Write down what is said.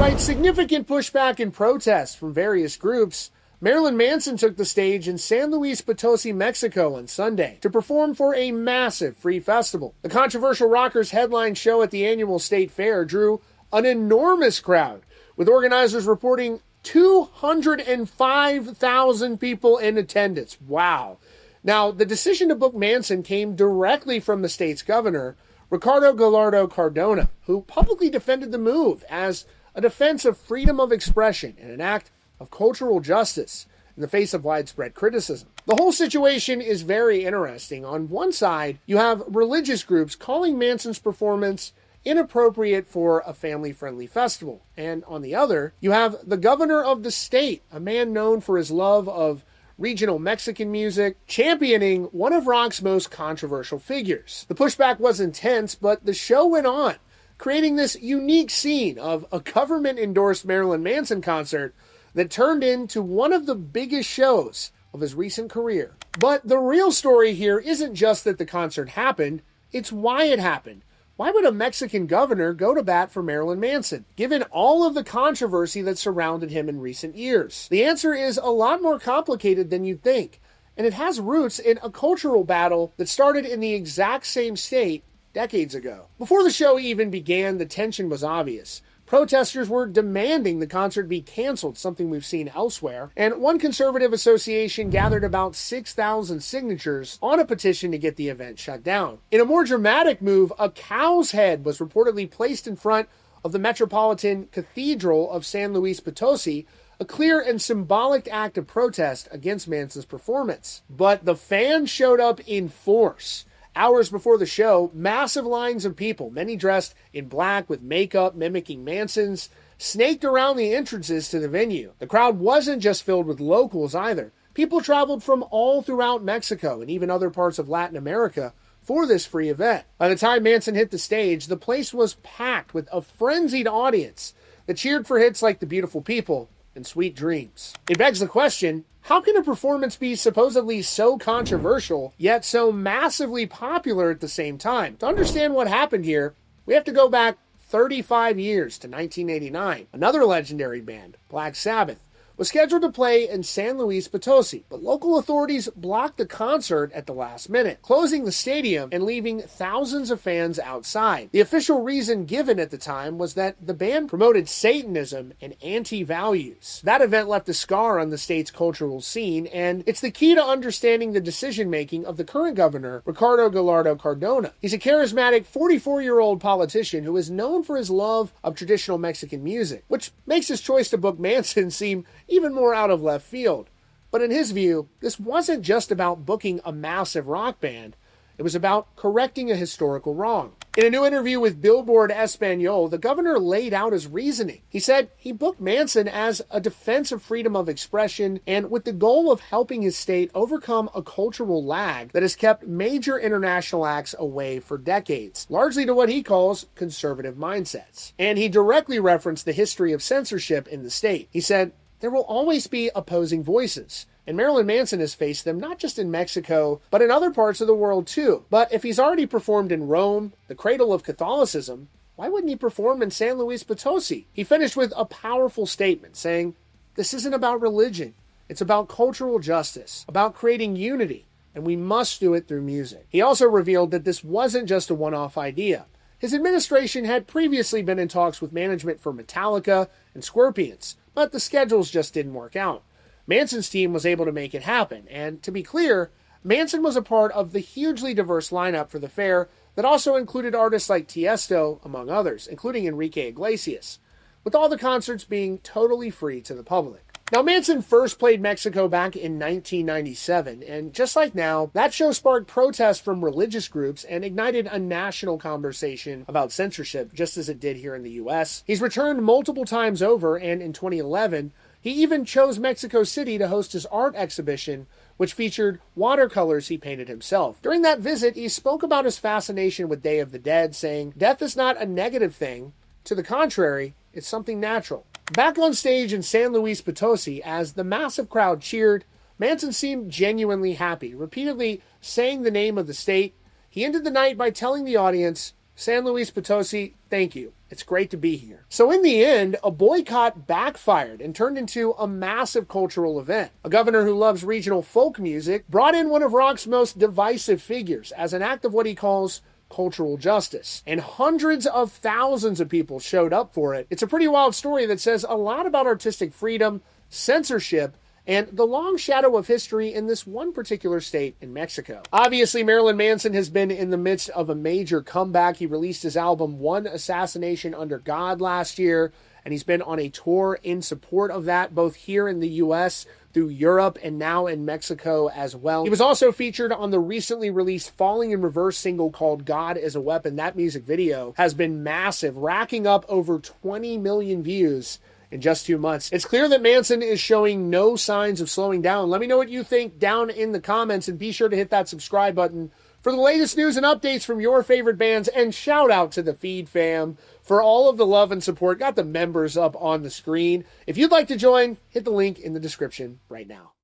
Despite significant pushback and protests from various groups, Marilyn Manson took the stage in San Luis Potosi, Mexico on Sunday to perform for a massive free festival. The controversial rocker's headline show at the annual state fair drew an enormous crowd, with organizers reporting 205,000 people in attendance. Wow. Now, the decision to book Manson came directly from the state's governor, Ricardo Gallardo Cardona, who publicly defended the move as a defense of freedom of expression and an act of cultural justice in the face of widespread criticism. The whole situation is very interesting. On one side, you have religious groups calling Manson's performance inappropriate for a family-friendly festival. And on the other, you have the governor of the state, a man known for his love of regional Mexican music, championing one of rock's most controversial figures. The pushback was intense, but the show went on, creating this unique scene of a government-endorsed Marilyn Manson concert that turned into one of the biggest shows of his recent career. But the real story here isn't just that the concert happened, it's why it happened. Why would a Mexican governor go to bat for Marilyn Manson, given all of the controversy that surrounded him in recent years? The answer is a lot more complicated than you'd think, and it has roots in a cultural battle that started in the exact same state decades ago. Before the show even began, the tension was obvious. Protesters were demanding the concert be canceled, something we've seen elsewhere, and one conservative association gathered about 6,000 signatures on a petition to get the event shut down. In a more dramatic move, a cow's head was reportedly placed in front of the Metropolitan Cathedral of San Luis Potosi, a clear and symbolic act of protest against Manson's performance. But the fans showed up in force. Hours before the show, massive lines of people, many dressed in black with makeup mimicking Manson's, snaked around the entrances to the venue. The crowd wasn't just filled with locals either. People traveled from all throughout Mexico and even other parts of Latin America for this free event. By the time Manson hit the stage, the place was packed with a frenzied audience that cheered for hits like The Beautiful People and Sweet Dreams. It begs the question, how can a performance be supposedly so controversial, yet so massively popular at the same time? To understand what happened here, we have to go back 35 years to 1989. Another legendary band, Black Sabbath, was scheduled to play in San Luis Potosi, but local authorities blocked the concert at the last minute, closing the stadium and leaving thousands of fans outside. The official reason given at the time was that the band promoted Satanism and anti-values. That event left a scar on the state's cultural scene, and it's the key to understanding the decision-making of the current governor, Ricardo Gallardo Cardona. He's a charismatic 44-year-old politician who is known for his love of traditional Mexican music, which makes his choice to book Manson seem even more out of left field. But in his view, this wasn't just about booking a massive rock band. It was about correcting a historical wrong. In a new interview with Billboard Espanol, the governor laid out his reasoning. He said he booked Manson as a defense of freedom of expression and with the goal of helping his state overcome a cultural lag that has kept major international acts away for decades, largely to what he calls conservative mindsets. And he directly referenced the history of censorship in the state. He said, there will always be opposing voices, and Marilyn Manson has faced them not just in Mexico, but in other parts of the world too. But if he's already performed in Rome, the cradle of Catholicism, why wouldn't he perform in San Luis Potosi? He finished with a powerful statement saying, this isn't about religion, it's about cultural justice, about creating unity, and we must do it through music. He also revealed that this wasn't just a one-off idea. His administration had previously been in talks with management for Metallica and Scorpions, but the schedules just didn't work out. Manson's team was able to make it happen, and to be clear, Manson was a part of the hugely diverse lineup for the fair that also included artists like Tiesto, among others, including Enrique Iglesias, with all the concerts being totally free to the public. Now, Manson first played Mexico back in 1997, and just like now, that show sparked protests from religious groups and ignited a national conversation about censorship, just as it did here in the US. He's returned multiple times over, and in 2011, he even chose Mexico City to host his art exhibition, which featured watercolors he painted himself. During that visit, he spoke about his fascination with Day of the Dead, saying, death is not a negative thing. To the contrary, it's something natural. Back on stage in San Luis Potosi, as the massive crowd cheered, Manson seemed genuinely happy, repeatedly saying the name of the state. He ended the night by telling the audience, San Luis Potosi, thank you. It's great to be here. So in the end, a boycott backfired and turned into a massive cultural event. A governor who loves regional folk music brought in one of rock's most divisive figures as an act of what he calls cultural justice. And hundreds of thousands of people showed up for it. It's a pretty wild story that says a lot about artistic freedom, censorship, and the long shadow of history in this one particular state in Mexico. Obviously, Marilyn Manson has been in the midst of a major comeback. He released his album One Assassination Under God last year, and he's been on a tour in support of that, both here in the U.S., through Europe, and now in Mexico as well. He was also featured on the recently released Falling in Reverse single called God is a Weapon. That music video has been massive, racking up over 20 million views in just 2 months. It's clear that Manson is showing no signs of slowing down. Let me know what you think down in the comments, and be sure to hit that subscribe button for the latest news and updates from your favorite bands. And shout out to the Feed fam for all of the love and support. Got the members up on the screen. If you'd like to join, hit the link in the description right now.